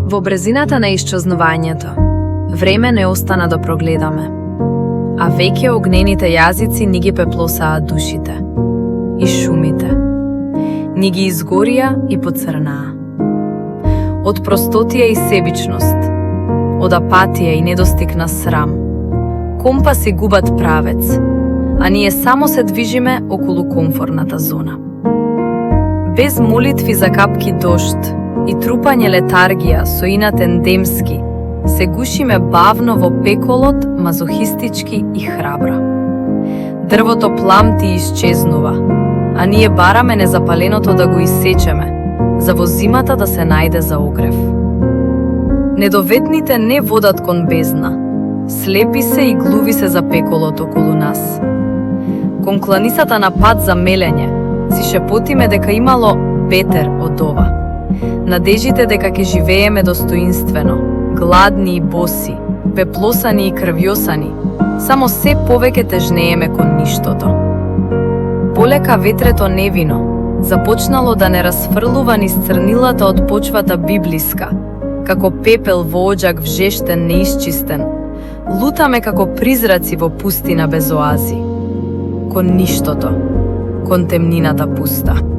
Во брзината на исчезнувањето, време не остана да прогледаме, а веќе огнените јазици ни ги пеплосаат душите и шумите, ни ги изгорија и поцрнаа. Од простотија и себичност, од апатија и недостиг на срам, компаси губат правец, а ние само се движиме околу комфорната зона. Без молитви за капки дожд и трупање летаргија со инатен демски, се гушиме бавно во пеколот, мазохистички и храбро. Дрвото пламти и исчезнува, а ние бараме незапаленото да го исечеме, за во зимата да се најде за огрев. Недоветните не водат кон бездна, слепи се и глуви се за пеколот околу нас. Кон кланицата на пат за мелење, си шепотиме дека имало бетер од ова. Надежите дека ќе живееме достоинствено, гладни и боси, пеплосани и крвјосани, само се повеќе тежнееме кон ништото. Полека ветрето невино започнало да не расфрлува низ црнилата од почвата библиска, како пепел во оџак вжештен неисчистен, лутаме како призраци во пустина без оази, кон ништото, кон темнината пуста.